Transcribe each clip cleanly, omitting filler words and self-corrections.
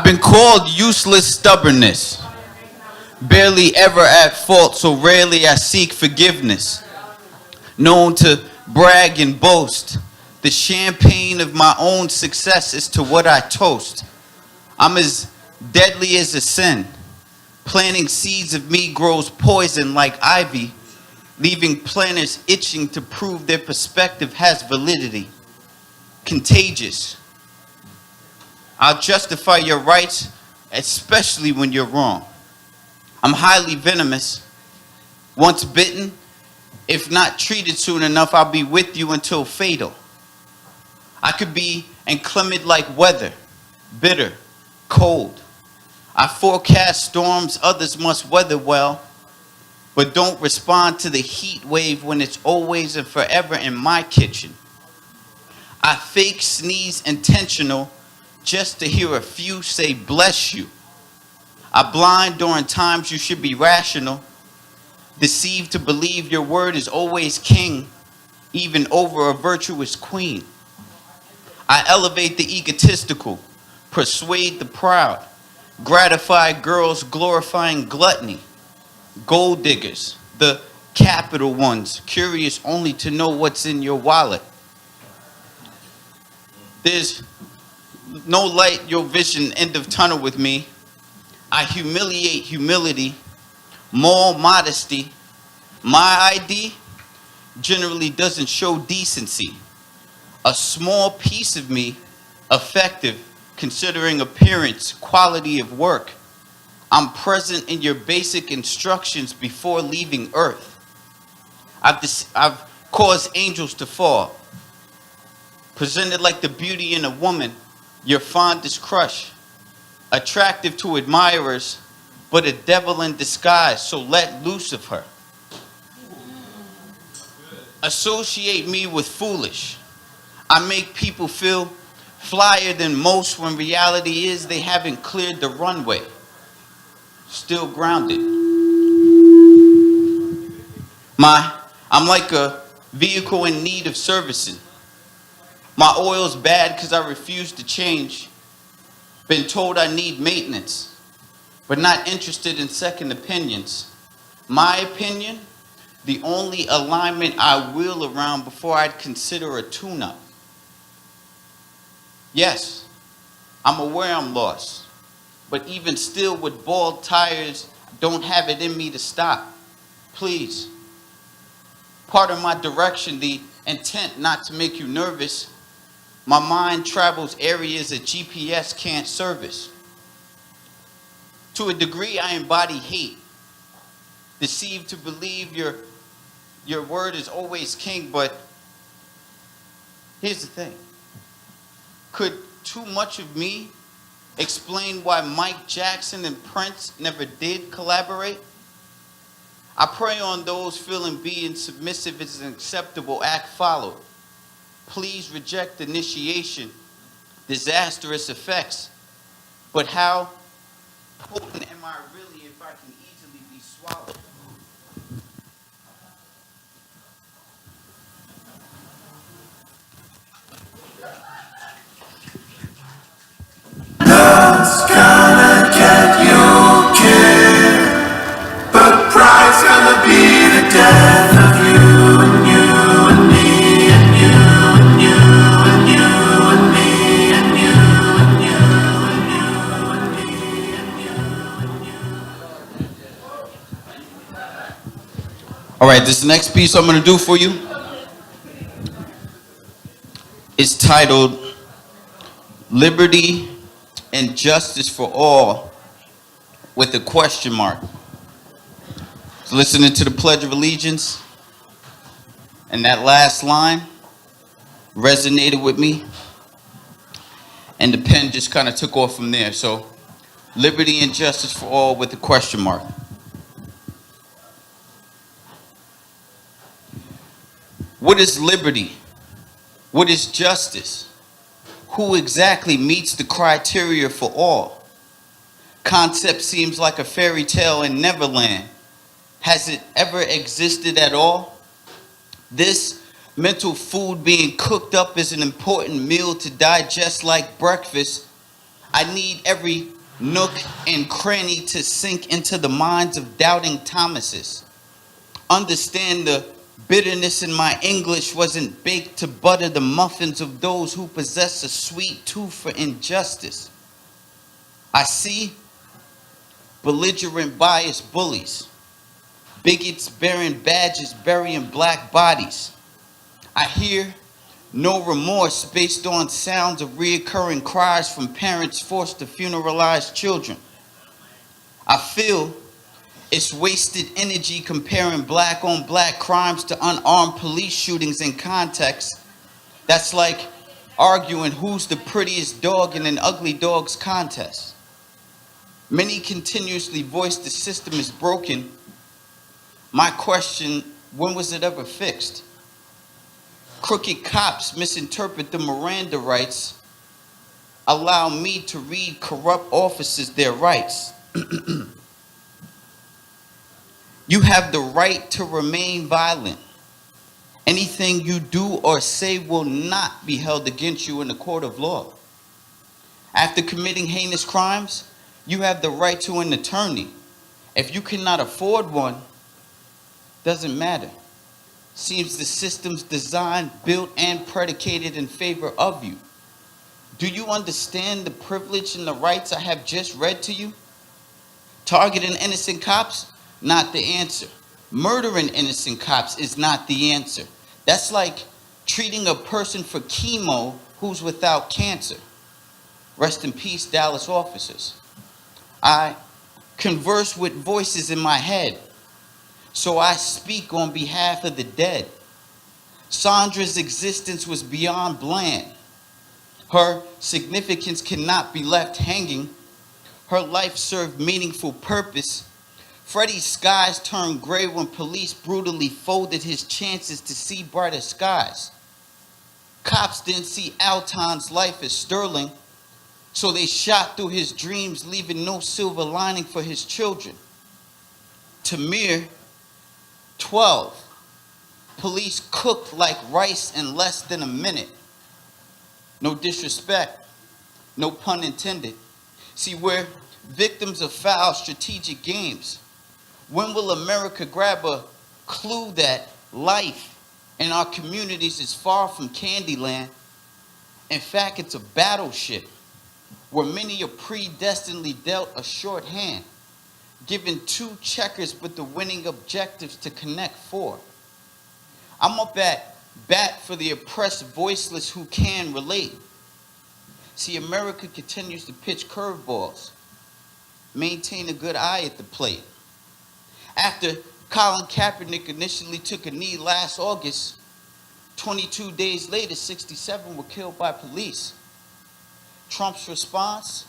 I've been called useless stubbornness, barely ever at fault, so rarely I seek forgiveness. Known to brag and boast, the champagne of my own success is to what I toast. I'm as deadly as a sin. Planting seeds of me grows poison like ivy, leaving planters itching to prove their perspective has validity. Contagious. I'll justify your rights, especially when you're wrong. I'm highly venomous. Once bitten, if not treated soon enough, I'll be with you until fatal. I could be inclement like weather, bitter, cold. I forecast storms others must weather well, but don't respond to the heat wave when it's always and forever in my kitchen. I fake sneeze intentional just to hear a few say bless you. I blind during times you should be rational, deceived to believe your word is always king, even over a virtuous queen. I elevate the egotistical, persuade the proud, gratify girls glorifying gluttony, gold diggers, the capital ones, curious only to know what's in your wallet. There's no light, your vision, end of tunnel with me. I humiliate humility, moral modesty. My ID generally doesn't show decency. A small piece of me, effective, considering appearance, quality of work. I'm present in your basic instructions before leaving earth. I've caused angels to fall. Presented like the beauty in a woman, your fondest crush. Attractive to admirers, but a devil in disguise, so let loose of her. Associate me with foolish. I make people feel flyer than most when reality is they haven't cleared the runway. Still grounded. I'm like a vehicle in need of servicing. My oil's bad because I refuse to change. Been told I need maintenance, but not interested in second opinions. My opinion, the only alignment I wheel around before I'd consider a tune-up. Yes, I'm aware I'm lost, but even still with bald tires, don't have it in me to stop. Please, pardon my direction, the intent not to make you nervous. My mind travels areas that GPS can't service. To a degree, I embody hate, deceived to believe your word is always king, but here's the thing. Could too much of me explain why Mike Jackson and Prince never did collaborate? I prey on those feeling being submissive is an acceptable act followed. Please reject initiation, disastrous effects. But how potent am I really if I can easily be swallowed? Love's gonna get you killed, but pride's gonna be the death of you and you and me and you and you and you and me and you and you and me and you and you. All right, this next piece I'm going to do for you is titled Liberty and Justice for All with a question mark. So listening to the Pledge of Allegiance, and that last line resonated with me, and the pen just kind of took off from there. So liberty and justice for all with a question mark. What is liberty? What is justice? Who exactly meets the criteria for all? Concept seems like a fairy tale in Neverland. Has it ever existed at all? This mental food being cooked up is an important meal to digest like breakfast. I need every nook and cranny to sink into the minds of doubting Thomases. Understand the bitterness in my English wasn't baked to butter the muffins of those who possess a sweet tooth for injustice. I see belligerent biased bullies, bigots bearing badges burying black bodies. I hear no remorse based on sounds of reoccurring cries from parents forced to funeralize children. I feel it's wasted energy comparing black on black crimes to unarmed police shootings in context. That's like arguing who's the prettiest dog in an ugly dogs contest. Many continuously voice the system is broken. My question, when was it ever fixed? Crooked cops misinterpret the Miranda rights, allow me to read corrupt officers their rights. You have the right to remain violent. Anything you do or say will not be held against you in the court of law. After committing heinous crimes, you have the right to an attorney. If you cannot afford one, doesn't matter. Seems the system's designed, built, and predicated in favor of you. Do you understand the privilege and the rights I have just read to you? Targeting innocent cops? Not the answer. Murdering innocent cops is not the answer. That's like treating a person for chemo who's without cancer. Rest in peace, Dallas officers. I converse with voices in my head, so I speak on behalf of the dead. Sandra's existence was beyond bland. Her significance cannot be left hanging. Her life served meaningful purpose. Freddie's skies turned gray when police brutally folded his chances to see brighter skies. Cops didn't see Alton's life as sterling, so they shot through his dreams, leaving no silver lining for his children. Tamir, 12. Police cooked like rice in less than a minute. No disrespect, no pun intended. See, we're victims of foul strategic games. When will America grab a clue that life in our communities is far from Candyland? In fact, it's a battleship where many are predestinedly dealt a short hand, given 2 checkers but the winning objectives to connect 4. I'm up at bat for the oppressed voiceless who can relate. See, America continues to pitch curveballs. Maintain a good eye at the plate. After Colin Kaepernick initially took a knee last August, 22 days later, 67 were killed by police. Trump's response?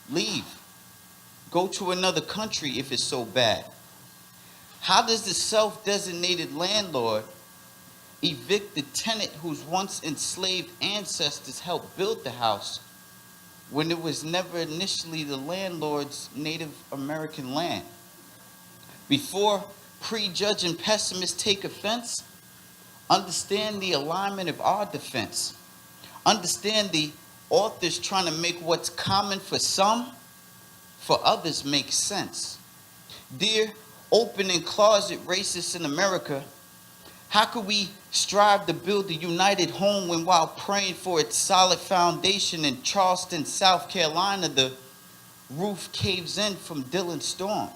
Leave. Go to another country if it's so bad. How does the self-designated landlord evict the tenant whose once enslaved ancestors helped build the house when it was never initially the landlord's Native American land? Before prejudging pessimists take offense, understand the alignment of our defense. Understand the authors trying to make what's common for some, for others make sense. Dear open and closet racists in America, how could we strive to build a united home when while praying for its solid foundation in Charleston, South Carolina, the roof caves in from Dylan's storm?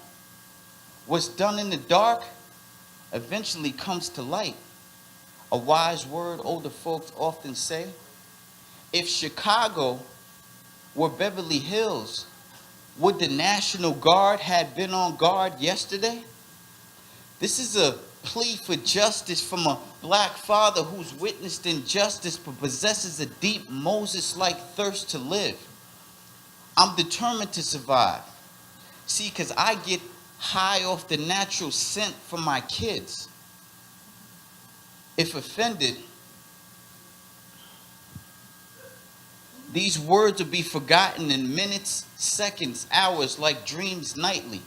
What's done in the dark eventually comes to light. A wise word older folks often say, if Chicago were Beverly Hills, would the National Guard have been on guard yesterday? This is a plea for justice from a black father who's witnessed injustice but possesses a deep Moses-like thirst to live. I'm determined to survive. See, because I get high off the natural scent from my kids. If offended, these words will be forgotten in minutes, seconds, hours, like dreams nightly.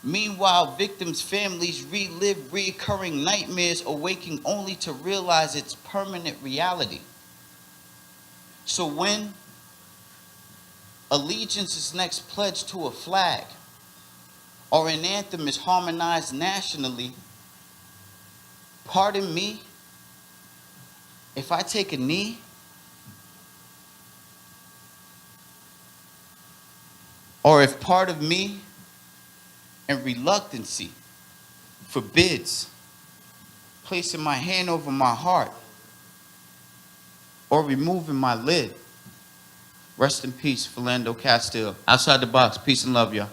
Meanwhile, victims' families relive recurring nightmares, awaking only to realize its permanent reality. So when Allegiance is next pledged to a flag, or an anthem is harmonized nationally, pardon me if I take a knee, or if part of me and reluctancy forbids placing my hand over my heart or removing my lid. Rest in peace, Philando Castile. Outside the box, peace and love, y'all.